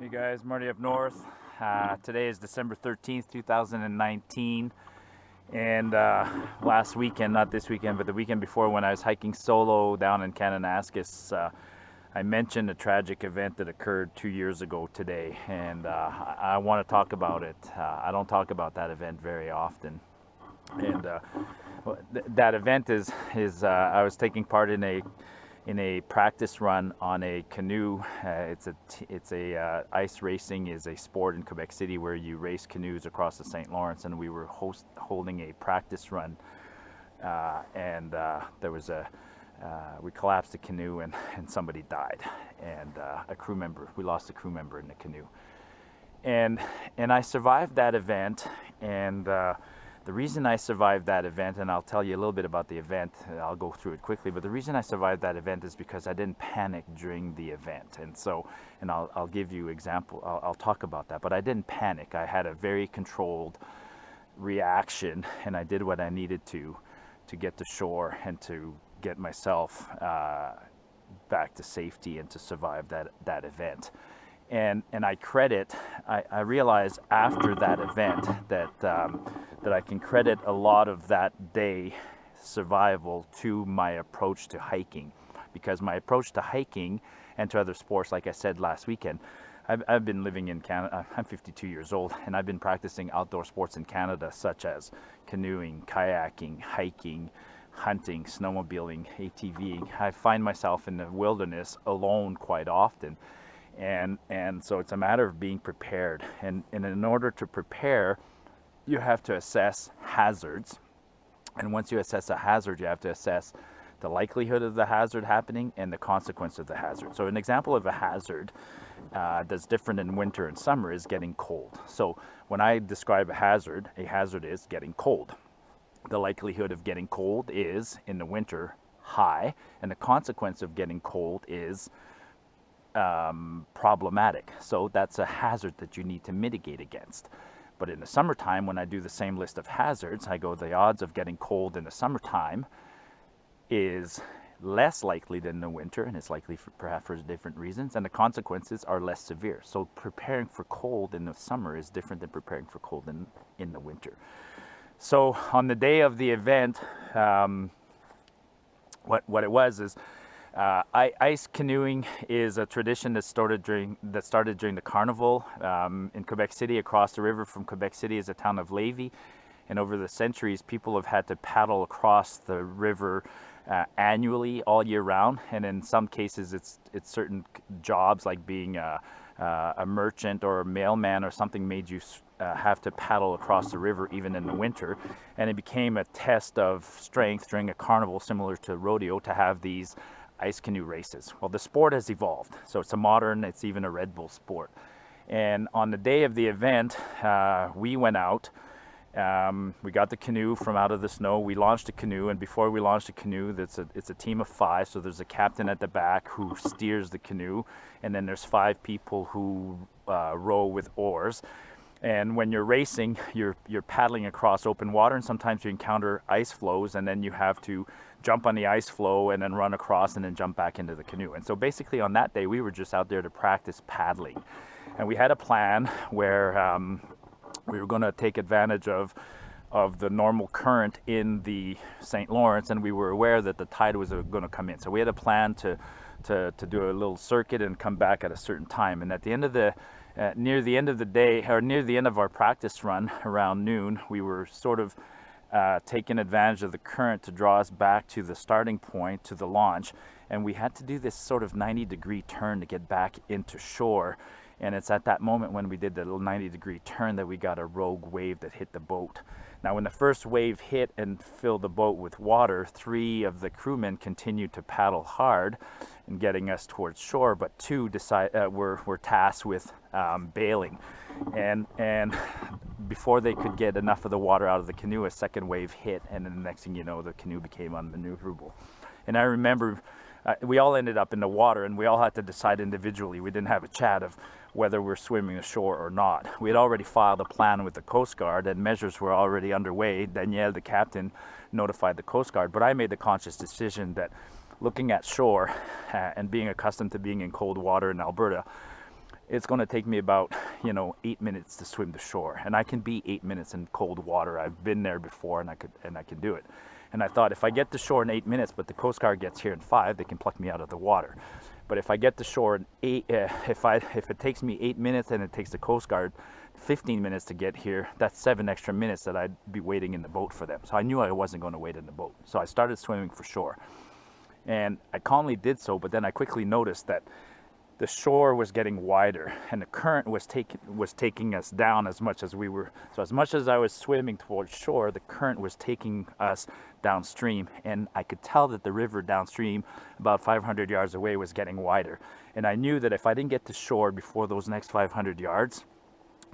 Hey guys, Martyupnorth. Today is December 13th, 2019. And last weekend, not this weekend, but the weekend before, when I was hiking solo down in Kananaskis, I mentioned a tragic event that occurred 2 years ago today. And I want to talk about it. I don't talk about that event very often. And that event is I was taking part in a practice run on a canoe. Ice racing is a sport in Quebec City where you race canoes across the St. Lawrence, and we were holding a practice run, and there was we collapsed the canoe and somebody died, and we lost a crew member in the canoe, and I survived that event. And the reason I survived that event, and I'll tell you a little bit about the event, I'll go through it quickly, but the reason I survived that event is because I didn't panic during the event. And I'll give you example, I'll talk about that, but I didn't panic. I had a very controlled reaction, and I did what I needed to get to shore and to get myself back to safety and to survive that event. And I realized after that event that I can credit a lot of that day survival to my approach to hiking, because my approach to hiking and to other sports, like I said last weekend, I've been living in Canada. I'm 52 years old, and I've been practicing outdoor sports in Canada, such as canoeing, kayaking, hiking, hunting, snowmobiling, ATVing. I find myself in the wilderness alone quite often. And so it's a matter of being prepared. And in order to prepare, you have to assess hazards. And once you assess a hazard, you have to assess the likelihood of the hazard happening and the consequence of the hazard. So an example of a hazard that's different in winter and summer is getting cold. So when I describe a hazard is getting cold. The likelihood of getting cold is, in the winter, high. And the consequence of getting cold is problematic. So that's a hazard that you need to mitigate against. But in the summertime, when I do the same list of hazards, I go, the odds of getting cold in the summertime is less likely than the winter, and it's likely perhaps for different reasons, and the consequences are less severe. So preparing for cold in the summer is different than preparing for cold in the winter. So on the day of the event, what it was is, ice canoeing is a tradition that started during the carnival in Quebec City. Across the river from Quebec City is a town of Lévis, and over the centuries, people have had to paddle across the river annually, all year round. And in some cases, it's certain jobs, like being a merchant or a mailman or something, made you have to paddle across the river even in the winter. And it became a test of strength during a carnival, similar to rodeo, to have these ice canoe races. Well, the sport has evolved, so it's even a Red Bull sport. And on the day of the event, we went out. We got the canoe from out of the snow. We launched a canoe, and before we launched a canoe, it's a team of 5. So there's a captain at the back who steers the canoe, and then there's 5 people who row with oars. And when you're racing, you're paddling across open water, and sometimes you encounter ice flows, and then you have to jump on the ice floe and then run across and then jump back into the canoe. And so basically on that day, we were just out there to practice paddling. And we had a plan where we were going to take advantage of the normal current in the St. Lawrence, and we were aware that the tide was going to come in. So we had a plan to do a little circuit and come back at a certain time. And at the end of near the end of the day, or near the end of our practice run around noon, we were sort of taking advantage of the current to draw us back to the starting point, to the launch. And we had to do this sort of 90-degree turn to get back into shore. And it's at that moment when we did the little 90-degree turn that we got a rogue wave that hit the boat. Now, when the first wave hit and filled the boat with water, 3 of the crewmen continued to paddle hard in getting us towards shore, but 2 were tasked with bailing. And before they could get enough of the water out of the canoe, a second wave hit, and then the next thing you know, the canoe became unmaneuverable. And I remember we all ended up in the water, and we all had to decide individually. We didn't have a chat of whether we're swimming ashore or not. We had already filed a plan with the Coast Guard, and measures were already underway. Danielle, the captain, notified the Coast Guard, but I made the conscious decision that, looking at shore and being accustomed to being in cold water in Alberta, it's going to take me about, 8 minutes to swim to shore. And I can be 8 minutes in cold water. I've been there before, and I can do it. And I thought, if I get to shore in 8 minutes, but the Coast Guard gets here in 5, they can pluck me out of the water. But if I get to shore in 8, if it takes me 8 minutes and it takes the Coast Guard 15 minutes to get here, that's 7 extra minutes that I'd be waiting in the boat for them. So I knew I wasn't going to wait in the boat. So I started swimming for shore. And I calmly did so, but then I quickly noticed that the shore was getting wider and the current was taking us down as much as we were. So as much as I was swimming towards shore, the current was taking us downstream, and I could tell that the river downstream about 500 yards away was getting wider. And I knew that if I didn't get to shore before those next 500 yards,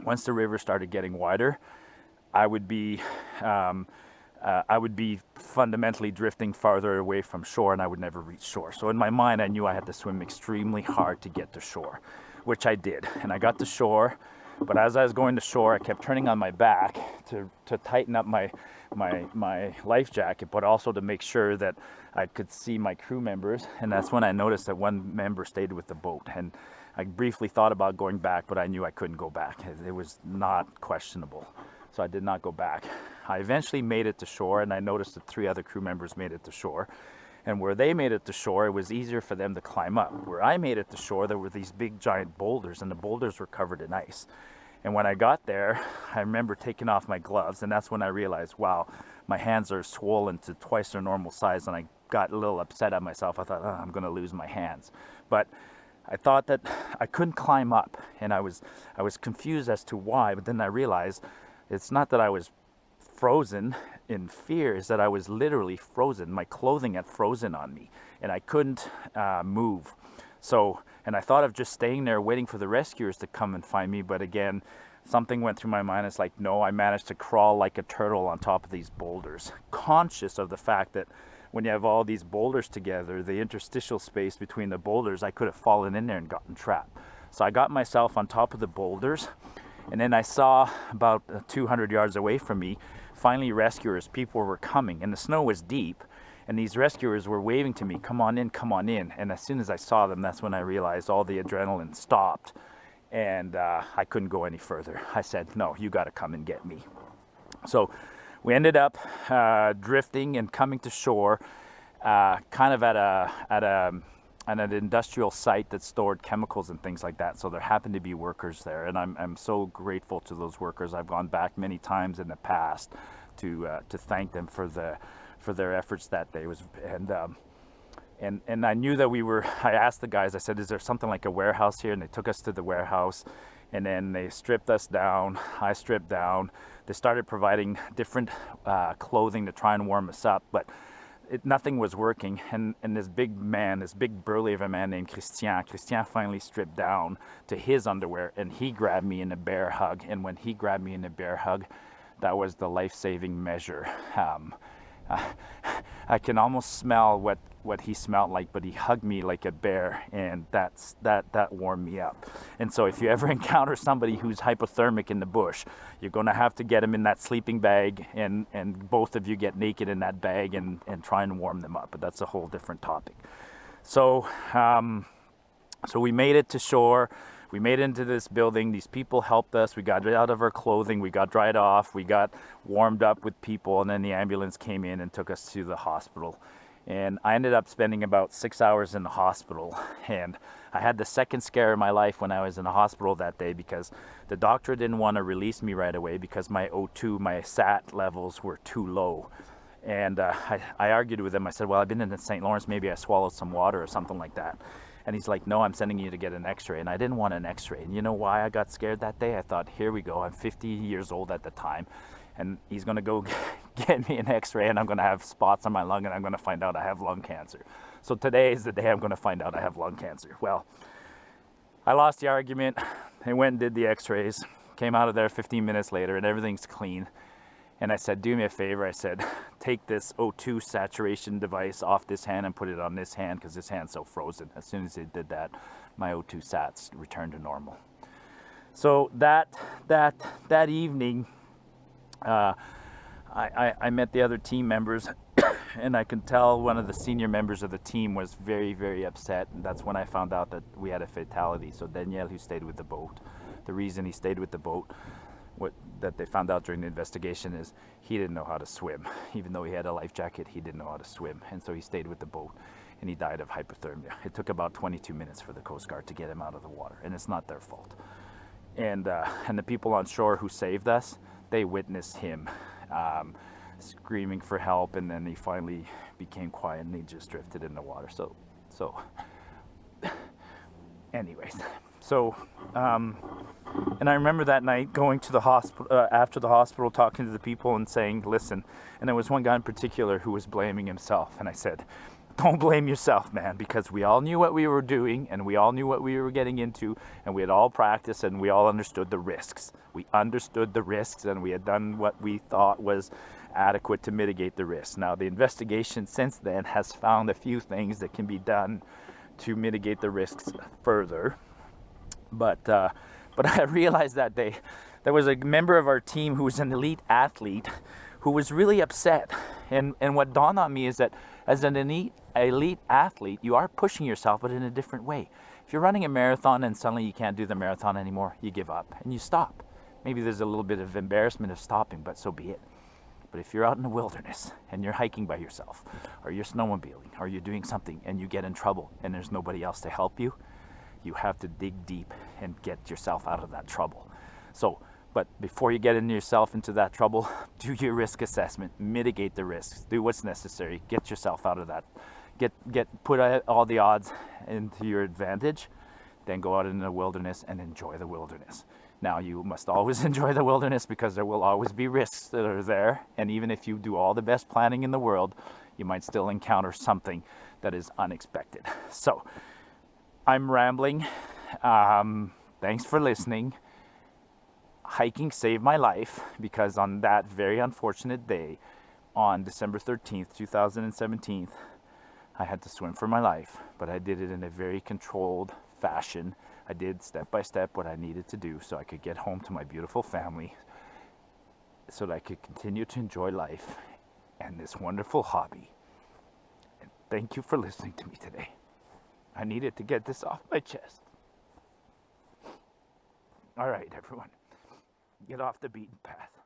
once the river started getting wider, I would be fundamentally drifting farther away from shore, and I would never reach shore. So in my mind, I knew I had to swim extremely hard to get to shore, which I did. And I got to shore, but as I was going to shore, I kept turning on my back to tighten up my life jacket, but also to make sure that I could see my crew members. And that's when I noticed that one member stayed with the boat. And I briefly thought about going back, but I knew I couldn't go back. It was not questionable. So I did not go back. I eventually made it to shore, and I noticed that 3 other crew members made it to shore. And where they made it to shore, it was easier for them to climb up. Where I made it to shore, there were these big giant boulders, and the boulders were covered in ice. And when I got there, I remember taking off my gloves, and that's when I realized, wow, my hands are swollen to twice their normal size, and I got a little upset at myself. I thought, oh, I'm going to lose my hands. But I thought that I couldn't climb up, and I was confused as to why, but then I realized it's not that I was frozen in fear, is that I was literally frozen. My clothing had frozen on me, and I couldn't move. So, and I thought of just staying there waiting for the rescuers to come and find me, but again, something went through my mind. It's like, no, I managed to crawl like a turtle on top of these boulders, conscious of the fact that when you have all these boulders together, the interstitial space between the boulders, I could have fallen in there and gotten trapped. So I got myself on top of the boulders, and then I saw about 200 yards away from me, finally rescuers, people were coming, and the snow was deep, and these rescuers were waving to me, come on in, come on in. And as soon as I saw them, that's when I realized all the adrenaline stopped, and I couldn't go any further. I said, no, you got to come and get me. So we ended up drifting and coming to shore, kind of at an industrial site that stored chemicals and things like that. So there happened to be workers there, and I'm so grateful to those workers. I've gone back many times in the past to thank them for their efforts that day. And I knew that I asked the guys, I said, is there something like a warehouse here? And they took us to the warehouse, and then they stripped us down. I stripped down. They started providing different clothing to try and warm us up, but nothing was working. And this big burly of a man named Christian finally stripped down to his underwear, and he grabbed me in a bear hug. And when he grabbed me in a bear hug, that was the life-saving measure. I can almost smell what he smelled like, but he hugged me like a bear, and that warmed me up. And so if you ever encounter somebody who's hypothermic in the bush, you're going to have to get them in that sleeping bag, and both of you get naked in that bag and try and warm them up. But that's a whole different topic. So so we made it to shore. We made it into this building. These people helped us. We got out of our clothing. We got dried off. We got warmed up with people. And then the ambulance came in and took us to the hospital. And I ended up spending about 6 hours in the hospital. And I had the second scare of my life when I was in the hospital that day, because the doctor didn't want to release me right away because my O2, my SAT levels were too low. And I argued with him. I said, well, I've been in St. Lawrence. Maybe I swallowed some water or something like that. And he's like, no, I'm sending you to get an x-ray. And I didn't want an x-ray. And you know why I got scared that day? I thought, here we go. I'm 50 years old at the time, and he's going to go get me an x-ray, and I'm going to have spots on my lung, and I'm going to find out I have lung cancer. So today is the day I'm going to find out I have lung cancer. Well, I lost the argument. I went and did the x-rays, came out of there 15 minutes later, and everything's clean. And I said, do me a favor. I said, take this O2 saturation device off this hand and put it on this hand, because this hand's so frozen. As soon as they did that, my O2 sats returned to normal. So that evening, I met the other team members, and I could tell one of the senior members of the team was very, very upset. And that's when I found out that we had a fatality. So Daniel, who stayed with the boat, the reason he stayed with the boat, that they found out during the investigation, is he didn't know how to swim. Even though he had a life jacket, he didn't know how to swim, and so he stayed with the boat, and he died of hypothermia. It took about 22 minutes for the Coast Guard to get him out of the water, and it's not their fault. And the people on shore who saved us, they witnessed him screaming for help, and then he finally became quiet and he just drifted in the water. So anyways, so and I remember that night going to the hospital, after the hospital, talking to the people and saying, listen, and there was one guy in particular who was blaming himself, and I said, don't blame yourself, man, because we all knew what we were doing, and we all knew what we were getting into, and we had all practiced, and we all understood the risks. We understood the risks, and we had done what we thought was adequate to mitigate the risks. Now, the investigation since then has found a few things that can be done to mitigate the risks further. But I realized that day there was a member of our team who was an elite athlete who was really upset. And what dawned on me is that as an elite athlete, you are pushing yourself, but in a different way. If you're running a marathon and suddenly you can't do the marathon anymore, you give up and you stop. Maybe there's a little bit of embarrassment of stopping, but so be it. But if you're out in the wilderness and you're hiking by yourself, or you're snowmobiling, or you're doing something and you get in trouble and there's nobody else to help you, you have to dig deep and get yourself out of that trouble. So, but before you get yourself into that trouble, do your risk assessment, mitigate the risks, do what's necessary, get yourself out of that, put all the odds into your advantage, then go out in the wilderness and enjoy the wilderness. Now, you must always enjoy the wilderness because there will always be risks that are there, and even if you do all the best planning in the world, you might still encounter something that is unexpected. So, I'm rambling. Thanks for listening. Hiking saved my life because on that very unfortunate day, on December 13th, 2017, I had to swim for my life, but I did it in a very controlled fashion. I did step by step what I needed to do so I could get home to my beautiful family, so that I could continue to enjoy life and this wonderful hobby. And thank you for listening to me today. I needed to get this off my chest. All right, everyone, get off the beaten path.